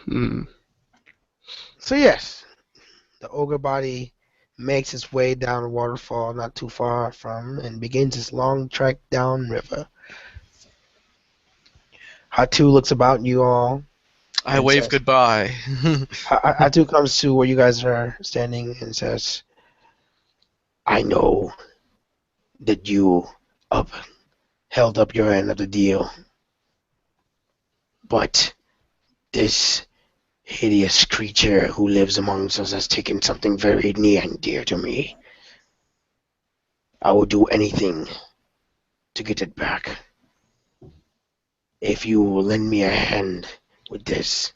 Hmm. So yes, the ogre body makes its way down a waterfall not too far from and begins its long trek down river. Hatu looks about you all I and wave says, goodbye. Hatu comes to where you guys are standing and says, I know that you up, held up your end of the deal, but this hideous creature who lives amongst us has taken something very near and dear to me. I will do anything to get it back. If you will lend me a hand with this,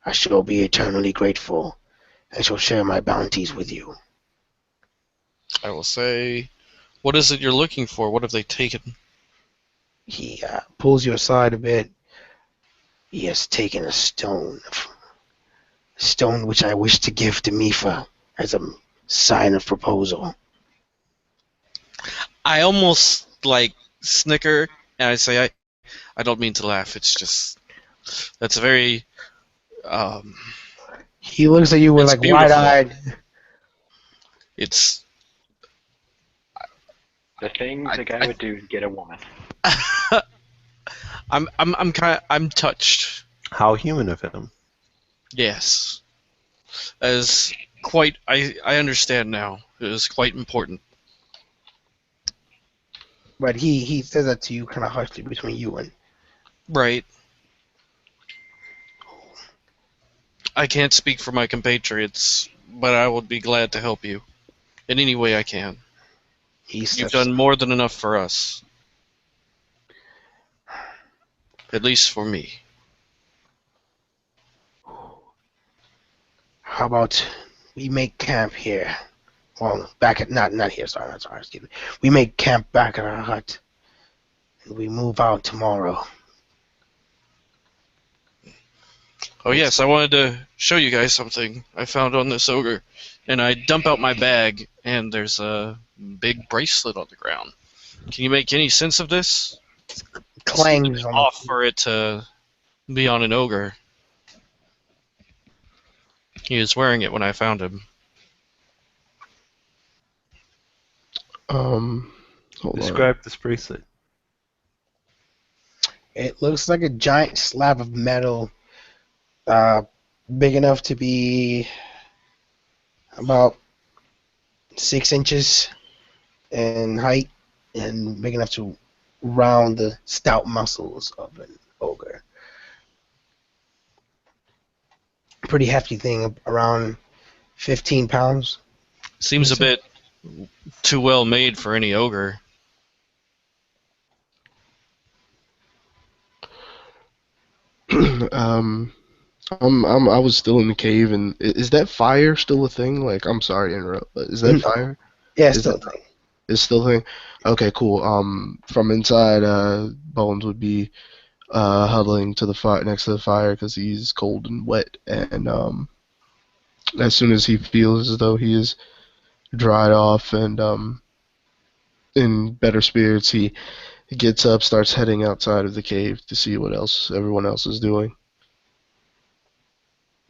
I shall be eternally grateful and shall share my bounties with you. I will say, what is it you're looking for? What have they taken? He pulls you aside a bit. He has taken a stone which I wish to give to Mifa as a sign of proposal. I almost like snicker and I say, I don't mean to laugh. It's just that's very He looks at you with it's like beautiful. wide-eyed. It's The things I, a guy I would do to get a woman. I'm touched. How human of him. Yes, as quite I understand now. It is quite important. But he says that to you kind of harshly between you and. Right. I can't speak for my compatriots, but I would be glad to help you in any way I can. He You've steps. done more than enough for us, at least for me. How about we make camp here? Well, back at not here. Sorry, not sorry. Excuse me. We make camp back at our hut, and we move out tomorrow. Oh yes, I wanted to show you guys something I found on this ogre. And I dump out my bag, and there's a big bracelet on the ground. Can you make any sense of this? Seems a Clangs bit on the off floor. for it to be on an ogre. He was wearing it when I found him. Um, Hold on. Describe this bracelet. It looks like a giant slab of metal, uh, big enough to be about 6 inches in height, and big enough to round the stout muscles of an ogre. Pretty hefty thing, around 15 pounds. Seems a bit too well made for any ogre. um, I was still in the cave, and is that fire still a thing? Like, I'm sorry to interrupt, but is that No. fire? Yeah, Is still that a thing. is still a thing? Okay, cool. From inside, Bones would be huddling to the fire next to the fire because he's cold and wet, and as soon as he feels as though he is dried off and in better spirits, he gets up, starts heading outside of the cave to see what else everyone else is doing,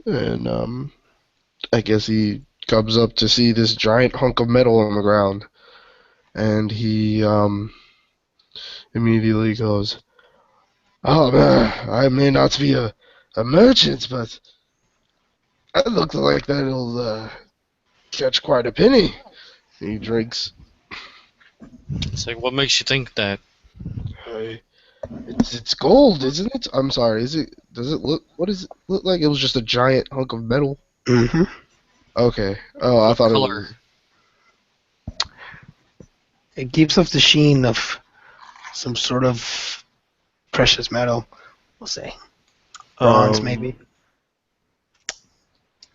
and I guess he comes up to see this giant hunk of metal on the ground, and he immediately goes, "Oh man, I may not be a merchant, but that looks like that'll catch quite a penny." He drinks. It's like, what makes you think that? Uh, it's gold, isn't it? I'm sorry. Is it? Does it look? What does it look like? It was just a giant hunk of metal. Mm-hmm. Okay. Oh, I What thought it color? was. It gives off the sheen of some sort of precious metal, we'll say. Bronze, Um, maybe.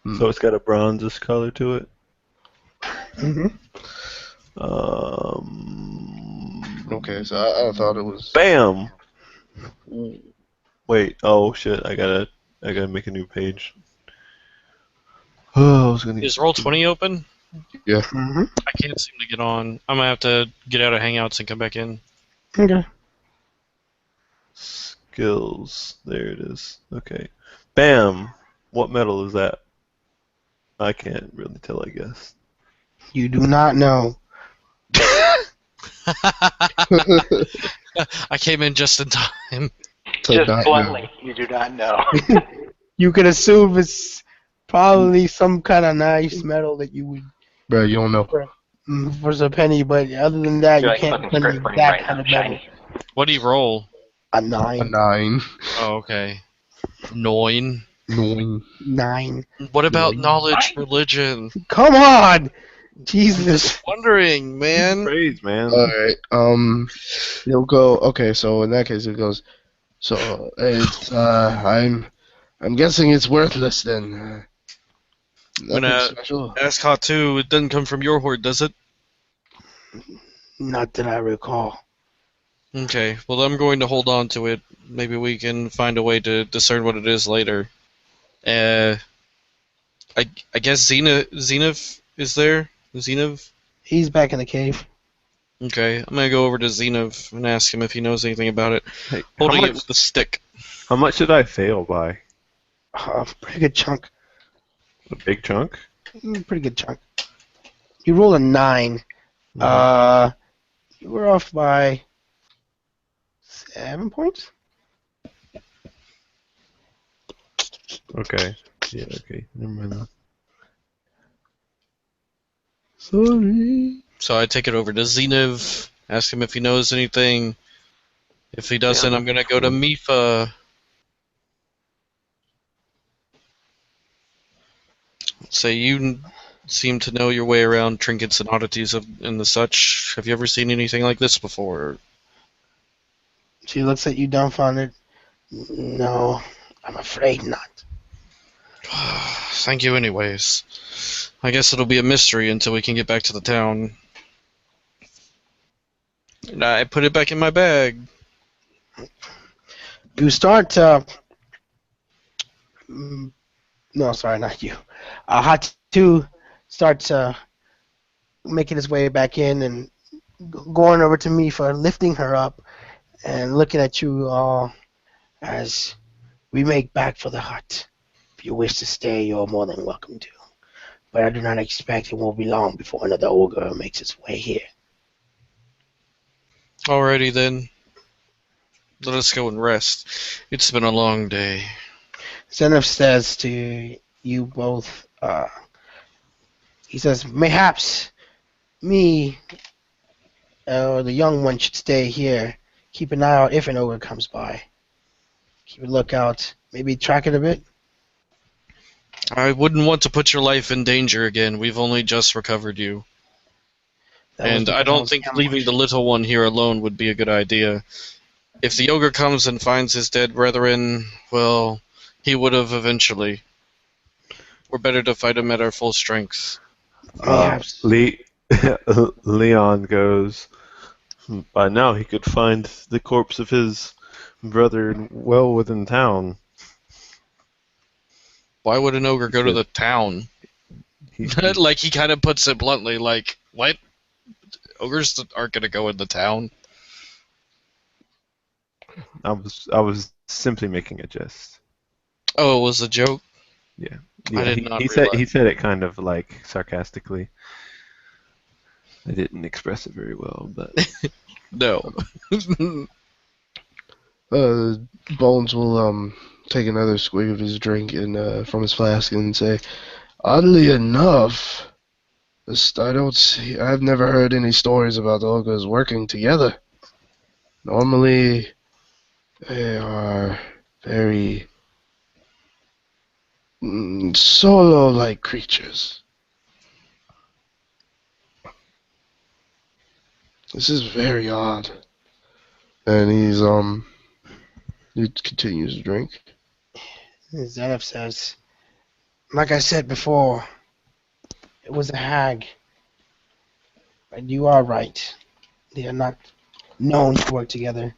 Hmm. so it's got a bronzish color to it. Mm-hmm. Okay, so I thought it was. Bam! Wait. Oh shit! I gotta make a new page. Oh, I was gonna. Is Roll20 open? Yeah. Mm-hmm. I can't seem to get on. I'm gonna have to get out of Hangouts and come back in. Okay. Skills. There it is. Okay. Bam! What metal is that? I can't really tell, I guess. You do not know. I came in just in time. To Just not bluntly, know. you do not know. You could assume it's probably some kind of nice metal that you would Bro, you don't know. for a penny, but other than that, You're you like can't fucking find the script brain exact right kind now, of metal. shiny. What do you roll? A A 9. 9. Oh, okay. Nine. 9. 9. What about Nine. knowledge, religion? Come on! I'm Jesus. just wondering, man. Praise, man. Alright, he'll go, okay, so in that case it goes, so, it's, I'm guessing it's worthless then. I'm Nothing gonna special. ask Hot 2. It doesn't come from your horde, does it? Not that I recall. Okay, well, I'm going to hold on to it. Maybe we can find a way to discern what it is later. Uh, I guess Zenith is there? Zenith? He's back in the cave. Okay, I'm gonna go over to Zenith and ask him if he knows anything about it. Hey, Holding it with the stick. how much did I fail by? Pretty good chunk. A big chunk? Pretty good chunk. You rolled a 9. You were off by 7 points? Okay. Yeah, okay. Never mind that. Sorry. So I take it over to Zenith, ask him if he knows anything. If he doesn't, I'm gonna go to Mifa. Say you seem to know your way around trinkets and oddities and the such. Have you ever seen anything like this before? She looks at you dumbfounded. No, I'm afraid not. Thank you anyways. I guess it'll be a mystery until we can get back to the town. And I put it back in my bag. You start no, sorry, not you. Hot 2 starts making his way back in and going over to me for lifting her up and looking at you all as we make back for the hut. If you wish to stay, you're more than welcome to. But I do not expect it won't be long before another ogre makes its way here. Alrighty then. Let us go and rest. It's been a long day. Zenith says to you both, he says, mayhaps me or the young one should stay here. Keep an eye out if an ogre comes by. Keep a lookout. Maybe track it a bit. I wouldn't want to put your life in danger again. We've only just recovered you. That was And I because don't was think ambushed. leaving the little one here alone would be a good idea. If the ogre comes and finds his dead brethren, well, he would have eventually. We're better to fight him at our full strength. Mayhaps. Leon goes, by now he could find the corpse of his brother well within town. Why would an ogre go to the town? He, Like, he kind of puts it bluntly, like, what? Ogres aren't going to go in the town. I was simply making a jest. Oh, it was a joke? Yeah, I did not he said realize. it kind of like sarcastically. I didn't express it very well, but No. Bones will take another swig of his drink and from his flask and say, oddly enough, I don't see. I've never heard any stories about ogres working together. Normally, they are very solo-like creatures. This is very odd. And he continues to drink. Zenith says, like I said before, it was a hag. But you are right. They are not known to work together.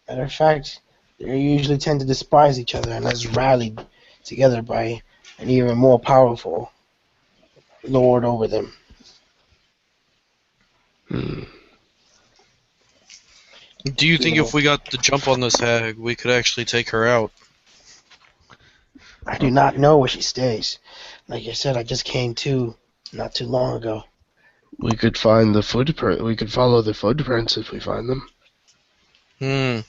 Matter of fact, they usually tend to despise each other unless rallied together by an even more powerful lord over them. Hmm. Do you think if we got the jump on this hag, we could actually take her out? I do not know where she stays. Like I said, I just came to not too long ago. We could find the footprint. We could follow the footprints if we find them. Hmm.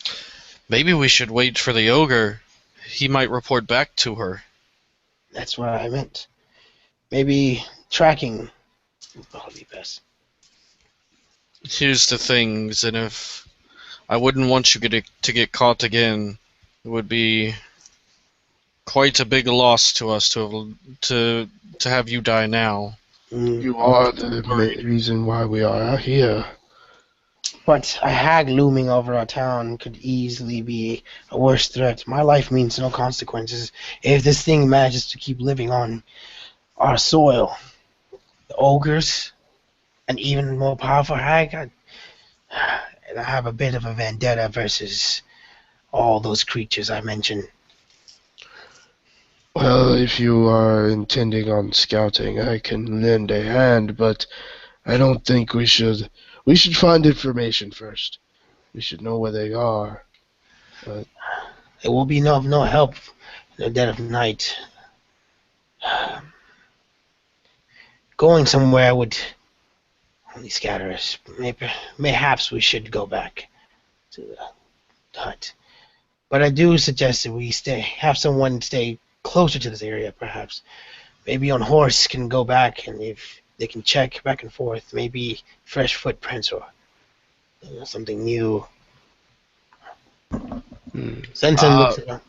Maybe we should wait for the ogre. He might report back to her. That's what I meant. Maybe tracking would probably be best. Here's the things, and if I wouldn't want you to get caught again, it would be quite a big loss to us to have you die now. Mm. You are the reason why we are out here. But a hag looming over our town could easily be a worse threat. My life means no consequences if this thing manages to keep living on our soil. The ogres, an even more powerful hag, and I have a bit of a vendetta versus all those creatures I mentioned. Well, if you are intending on scouting, I can lend a hand, but I don't think we should. We should find information first. We should know where they are. It will be no help in the dead of night. Going somewhere would only scatter us. Mayhaps we should go back to the hut. But I do suggest that we have someone stay closer to this area, perhaps. Maybe on horse can go back, and if they can check back and forth, maybe fresh footprints or something new. Hmm. Sensen Uh, looks at him.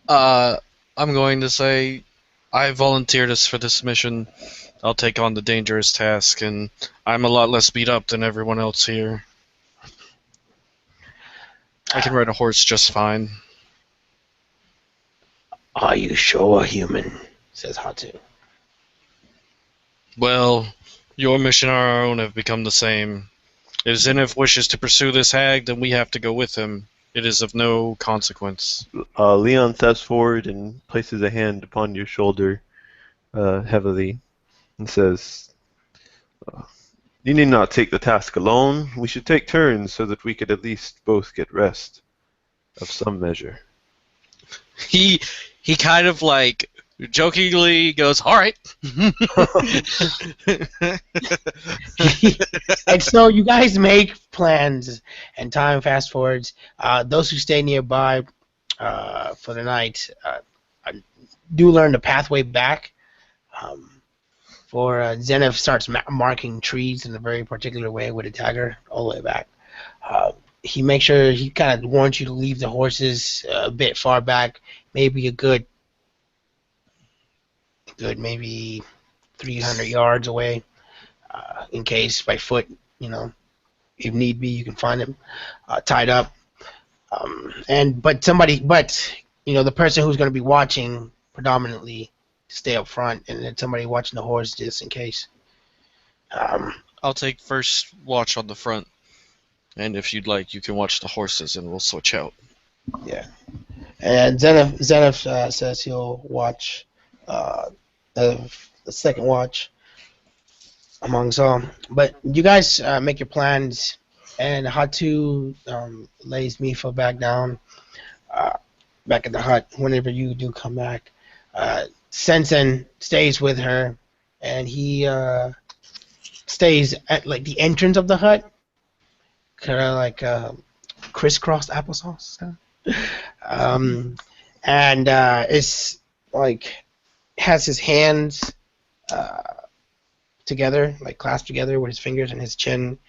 uh, I'm going to say I volunteered us for this mission. I'll take on the dangerous task, and I'm a lot less beat up than everyone else here. I can ride a horse just fine. Are you sure, human? Says Hatu. Well, your mission and our own have become the same. If Zenith wishes to pursue this hag, then we have to go with him. It is of no consequence. Leon steps forward and places a hand upon your shoulder heavily and says, "You need not take the task alone. We should take turns so that we could at least both get rest of some measure." He he kind of like jokingly goes, "All right." And so you guys make plans, and time fast forwards. Those who stay nearby for the night do learn the pathway back. Um, for Zenith starts marking trees in a very particular way with a dagger all the way back. He makes sure he kind of warns you to leave the horses a bit far back, maybe a good maybe 300 yards away, in case by foot, you know, if need be, you can find him tied up. But the person who's going to be watching predominantly stay up front, and then somebody watching the horse just in case. Um, I'll take first watch on the front, and if you'd like, you can watch the horses, and we'll switch out. yeah. And Zenith says he'll watch the second watch amongst all. But you guys make your plans, and Hatu lays Mifa back down, uh, back at the hut whenever you do come back. Sensen stays with her, and he stays at like the entrance of the hut, kind of like crisscross applesauce. Um, and it's like has his hands uh, together, like clasped together with his fingers and his chin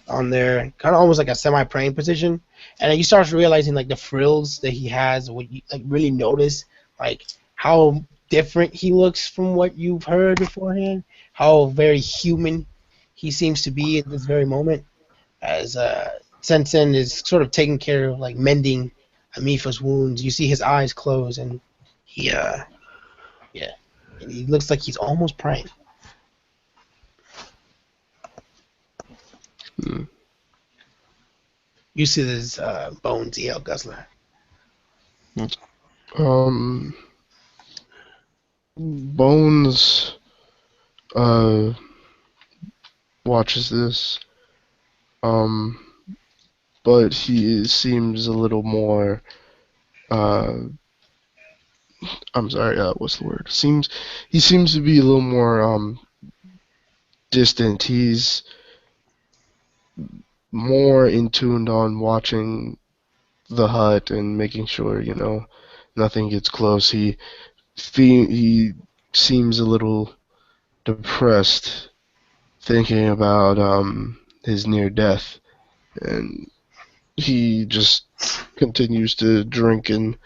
on there, kind of almost like a semi-praying position. And then you start realizing like the frills that he has, what you like really notice, like how different he looks from what you've heard beforehand, how very human he seems to be at this very moment, as Sensen is sort of taking care of like mending Amifa's wounds. You see his eyes close, and he yeah, and he looks like he's almost praying. Hmm. You see this Bones E.L. Guzzler. Um, Bones uh watches this. Um, but he seems a little more uh I'm sorry. What's the word? He seems to be a little more distant. He's more in tuned on watching the hut and making sure nothing gets close. He seems a little depressed, thinking about his near death, and he just continues to drink and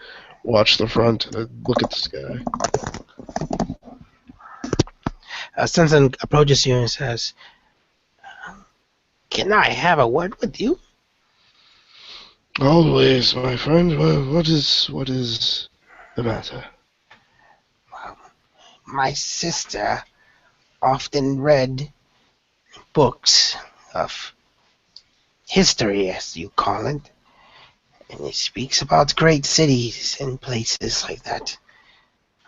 watch the front and look at the sky. Sensen approaches you and says, "Can I have a word with you?" Always, my friend. What is the matter? My sister often read books of history, as you call it, and it speaks about great cities and places like that.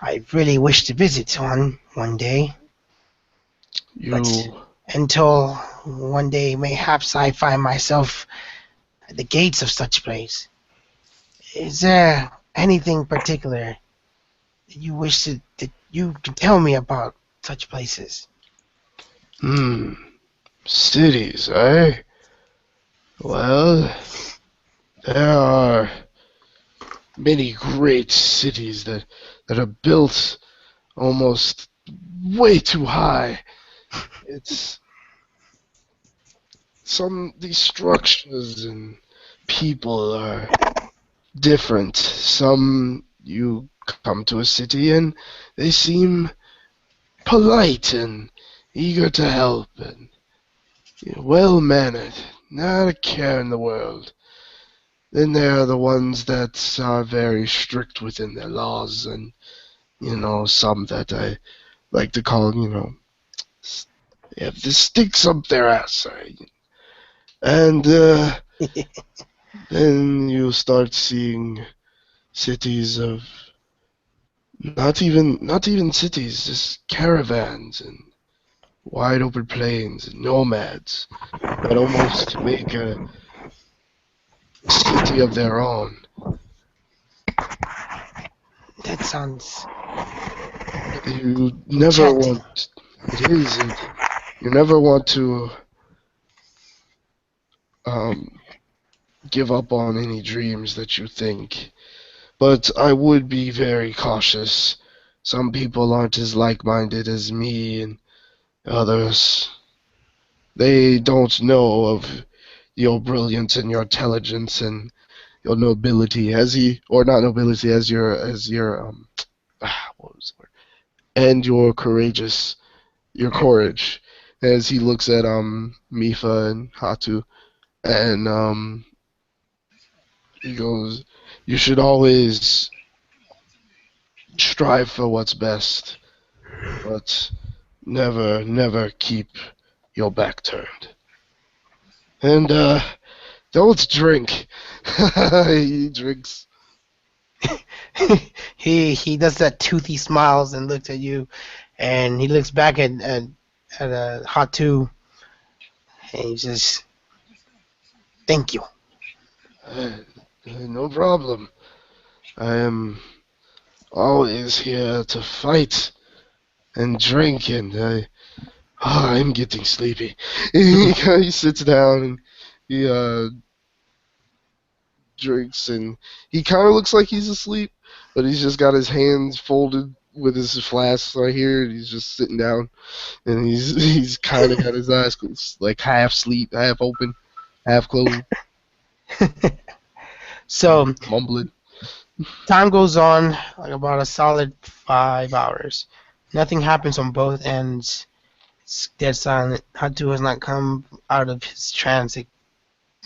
I really wish to visit one day, but You, until one day mayhaps I find myself at the gates of such place. Is there anything particular that you wish that you can tell me about such places? hmm, cities, eh? Well, there are many great cities that are built almost way too high. It's these structures and people are different. Some you come to a city and they seem polite and eager to help and well mannered, not a care in the world. Then there are the ones that are very strict within their laws, and some that I like to call they have the sticks up their ass. And then you start seeing cities of not even cities, just caravans and wide open plains and nomads that almost make a city of their own. That sounds You never enchanting. want it is and you never want to um, give up on any dreams that you think. But I would be very cautious. Some people aren't as like-minded as me, and others, they don't know of your brilliance and your intelligence and your nobility or not nobility, as your what was the word? And your courage. As he looks at Mifa and Hatu, and he goes, "You should always strive for what's best, but never keep your back turned. And don't drink." He drinks. he does that toothy smiles and looks at you, and he looks back at Hatu, and he says, "Thank you." No problem. I am always here to fight and drink, and I'm getting sleepy. He sits down and he drinks, and he kind of looks like he's asleep, but he's just got his hands folded with his flask right here, and he's just sitting down, and he's kind of got his eyes like half sleep, half open, half closed, So mumbling. time goes on like about a solid 5 hours. Nothing happens on both ends. It's dead silent. Hatu has not come out of his transic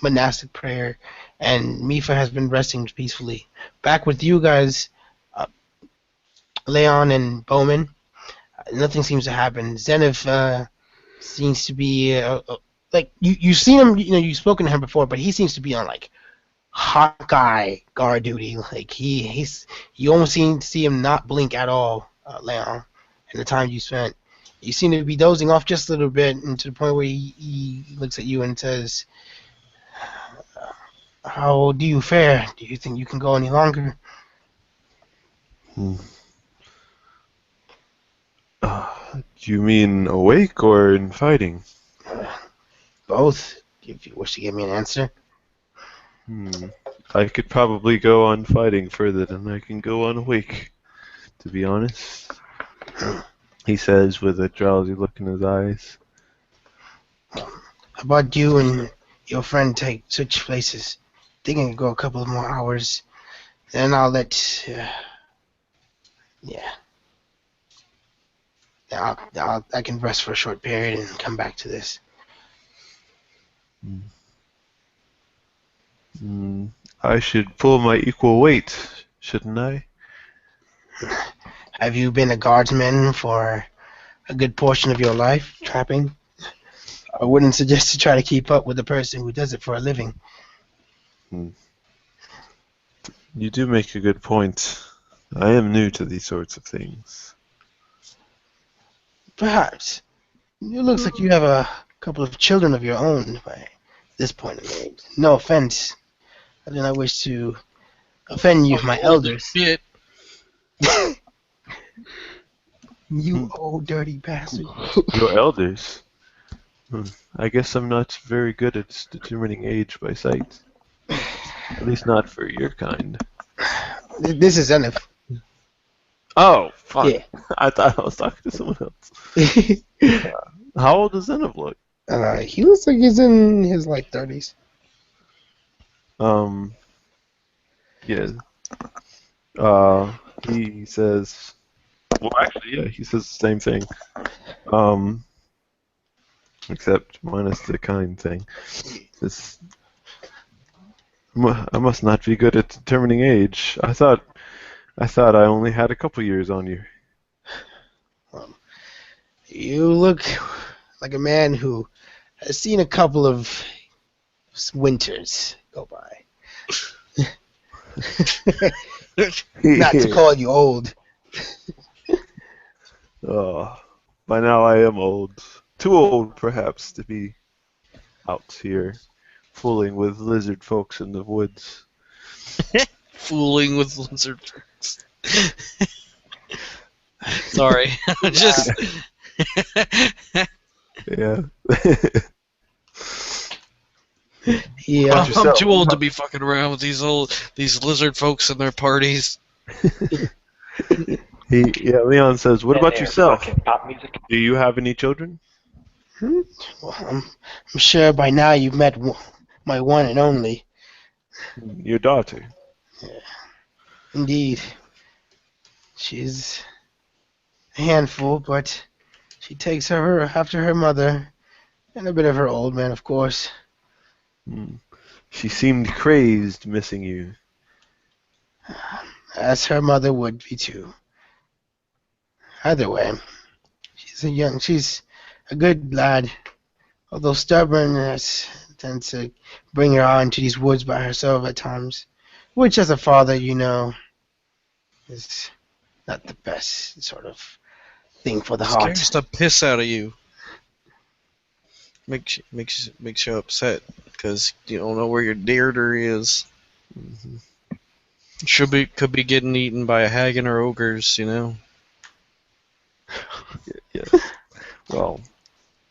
monastic prayer, and Mifa has been resting peacefully. Back with you guys, uh, Leon and Bowman. Nothing seems to happen. Zenith seems to be like you've seen him. You've spoken to him before, but he seems to be on like Hawkeye guard duty. Like you almost seem to see him not blink at all, Leon. In the time you spent, you seem to be dozing off just a little bit, and to the point where he looks at you and says, "How do you fare? Do you think you can go any longer?" Hmm. Do you mean awake or in fighting? Both, if you wish to give me an answer. Hmm. I could probably go on fighting further than I can go on awake, to be honest. He says with a drowsy look in his eyes. How about you and your friend take switch places? They can go a couple of more hours. Then I'll let. Yeah. I can rest for a short period and come back to this. Hmm. Hmm. I should pull my equal weight, shouldn't I? Have you been a guardsman for a good portion of your life, trapping? I wouldn't suggest to try to keep up with a person who does it for a living. Hmm. You do make a good point. I am new to these sorts of things. Perhaps. It looks like you have a couple of children of your own by this point in age. No offense. I do not wish to offend you, my Old as elders. shit. You Hmm. old dirty bastard. Your elders? Hmm. I guess I'm not very good at determining age by sight. At least not for your kind. This is Zenith. Oh, fuck. Yeah. I thought I was talking to someone else. How old does Zenith look? He looks like he's in his like 30s. Um, yeah. He says, well, actually, yeah, he says the same thing. Um, except minus the kind thing. This, I must not be good at determining age. I thought I only had a couple years on you. You look like a man who has seen a couple of winters go by. Not to call you old. Oh, by now I am old. Too old, perhaps, to be out here fooling with lizard folks in the woods. Fooling with lizard folks. Sorry. Just Yeah. Yeah. I'm too old to be fucking around with these lizard folks and their parties. Leon says, "What And about there's yourself? fucking pop music. Do you have any children?" Well, I'm sure by now you've met my one and only. Your daughter. Indeed. She's a handful, but she takes her after her mother and a bit of her old man, of course. Hmm. She seemed crazed, missing you. As her mother would be too. Either way, she's a good lad, although stubbornness tends to bring her out into these woods by herself at times, which as a father, you know, is not the best sort of thing for the heart. Scares the piss out of you. Makes you upset because you don't know where your deer is. Hmm. Could be getting eaten by a haggin or ogres. You know. Yes. Well,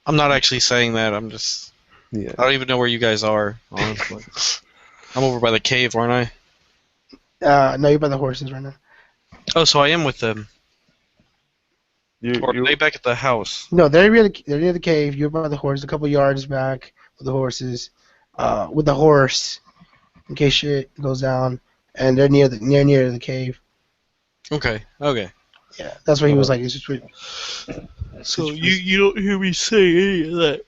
I'm not actually saying that. I'm just. yeah. I don't even know where you guys are. Honestly, I'm over by the cave, aren't I? No, you're by the horses right now. Oh, so I am with them. Or are You they back at the house? No, they're near the cave. You're by the horse, a couple yards back with the horses. With the horse, in case shit goes down, and they're near the cave. Okay. Okay. Yeah, that's what he was like. It's just So you don't hear me say any of that.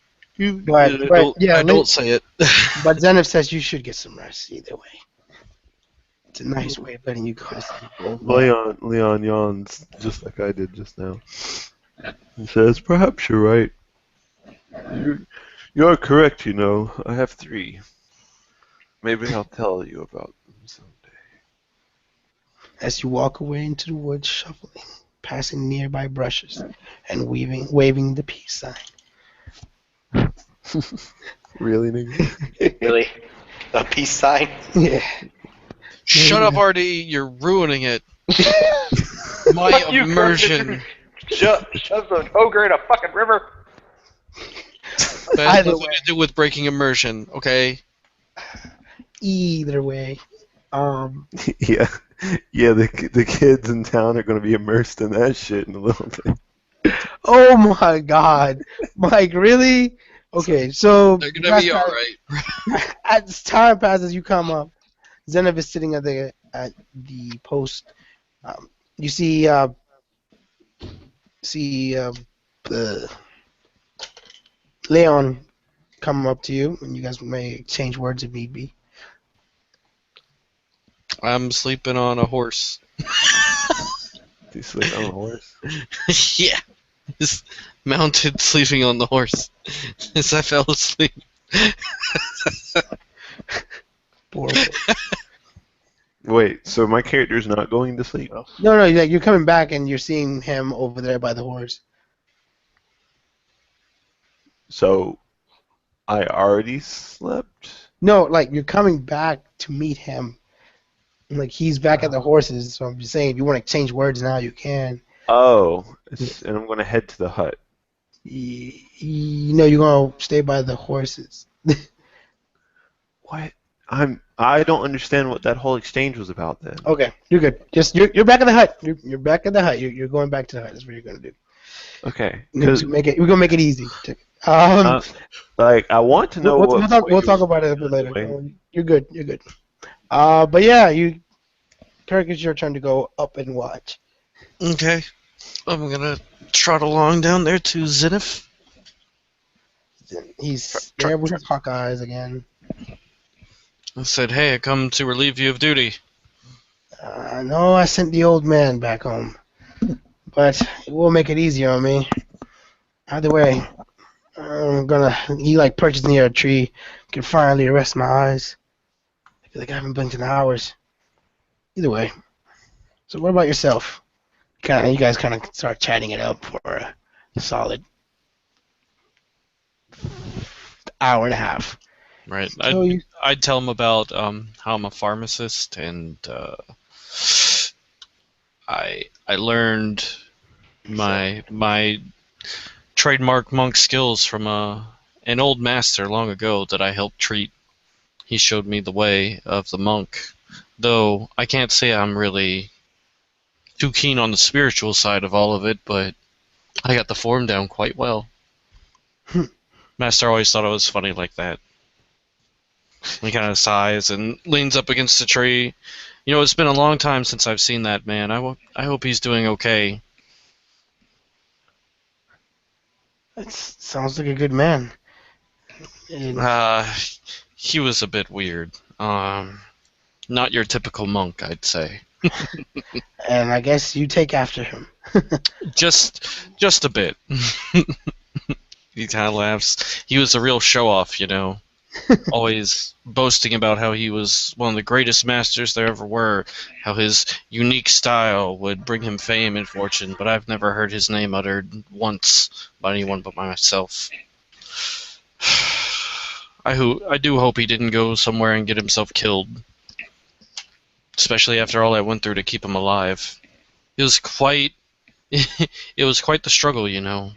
but yeah, Don't say it. but Zenith says you should get some rest either way. It's a nice way of letting you go to sleep, old man. Leon yawns just like I did just now. He says, "Perhaps you're right. You're correct. You know, I have 3. Maybe I'll tell you about them someday." As you walk away into the woods, shuffling, passing nearby brushes, and waving the peace sign. Really, nigga? Really? A peace sign? Yeah. Shut up, RD. You're ruining it. My Fuck you, immersion. Shove the ogre in a fucking river. That has Either nothing way. to do with breaking immersion, okay? Either way. Yeah, yeah. The kids in town are gonna be immersed in that shit in a little bit. Oh my God, Mike, really? Okay, so They're you gonna guys be kind alright. of, as time passes, you come up. Zenith is sitting at the post. You see uh, Leon come up to you, and you guys may exchange words if need be. I'm sleeping on a horse. Do you sleep on a horse? Yeah. Just mounted sleeping on the horse as I fell asleep. Poor. Wait, so my character's not going to sleep? No, like you're coming back, and you're seeing him over there by the horse. So I already slept? No, like you're coming back to meet him. Like he's back at the horses. So I'm just saying, if you want to exchange words now, you can. Oh, and I'm gonna head to the hut. You know, you're gonna stay by the horses. What? I don't understand what that whole exchange was about then. Okay, you're good. Just you're back at the hut. You're back at the hut. You're going back to the hut. That's what you're gonna do. Okay, We're because gonna make it easy. Um, like I want to know we'll talk about it a bit later. You're good. You're good. But yeah, Kirk, it's your turn to go up and watch. Okay. I'm gonna trot along down there to Zenith. He's there with his hawk eyes again. I said, hey, I come to relieve you of duty. No, I sent the old man back home, but it will make it easier on me. Either way, he like perches near a tree, can finally rest my eyes. I feel like I haven't blinked in hours. Either way. So what about yourself? You guys kind of start chatting it up for a solid hour and a half. Right. So I'd tell him about how I'm a pharmacist, and I learned my trademark monk skills from an old master long ago that I helped treat. He showed me the way of the monk, though I can't say I'm really too keen on the spiritual side of all of it, but I got the form down quite well. Master always thought I was funny like that. He kind of sighs and leans up against the tree. You know, it's been a long time since I've seen that man. I hope he's doing okay. That sounds like a good man. And, He was a bit weird. Not your typical monk, I'd say. and I guess you take after him. Just a bit. He kind of laughs. He was a real show-off, you know. Always boasting about how he was one of the greatest masters there ever were, how his unique style would bring him fame and fortune, but I've never heard his name uttered once by anyone but myself. I do hope he didn't go somewhere and get himself killed, especially after all I went through to keep him alive. It was quite the struggle, you know.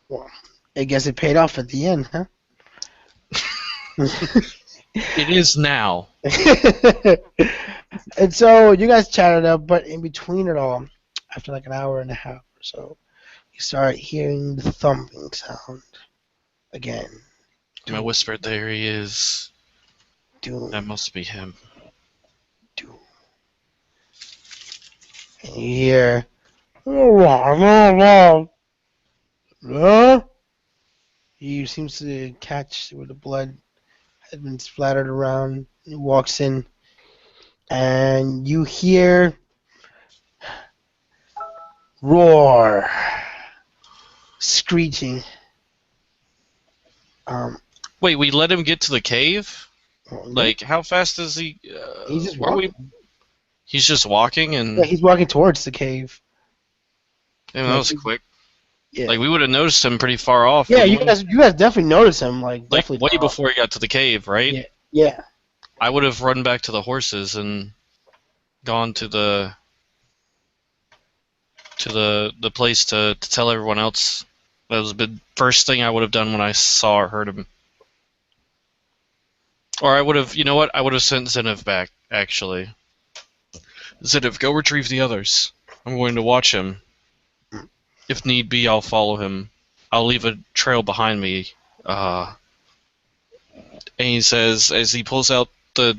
Well, I guess it paid off at the end, huh? It is now. And so you guys chatted up, but in between it all, after like an hour and a half or so, you start hearing the thumping sound again. I whispered, there he is. Doom, That must be him. doom. And you hear, huh? He seems to catch where the blood had been splattered around. He walks in, and you hear roar, screeching. Wait, we let him get to the cave? Well, Like, how fast is he? he's just where are we? walking. He's just walking, and Yeah, he's walking towards the cave. damn, that was quick. Yeah, Like, we would have noticed him pretty far off. yeah. wouldn't You guys definitely notice him, like we? Like, definitely way far off. before he got to the cave, right? Yeah. I would have run back to the horses and gone to the to the place to tell everyone else. That was the first thing I would have done when I saw or heard him. Or I would have, you know what? I would have sent Zenith back, actually. Zenith, go retrieve the others. I'm going to watch him. If need be, I'll follow him. I'll leave a trail behind me. And he says, as he pulls out the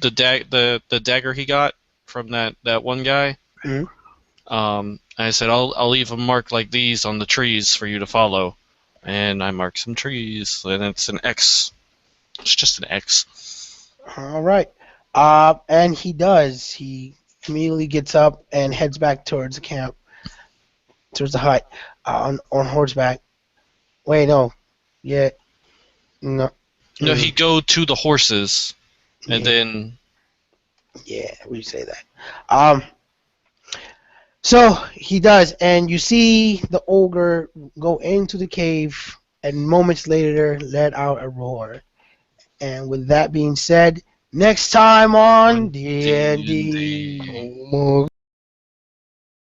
dagger he got from that one guy. Mhm. I said, I'll leave a mark like these on the trees for you to follow. And I marked some trees, and it's an X. It's just an X. All right. And he does. He immediately gets up and heads back towards the camp, towards the hut, on horseback. Wait, no. Yeah. No. No, he'd go to the horses, and Yeah. then Yeah, we say that. So he does, and you see the ogre go into the cave, and moments later let out a roar. And with that being said, next time on D&D. D&D. Oh my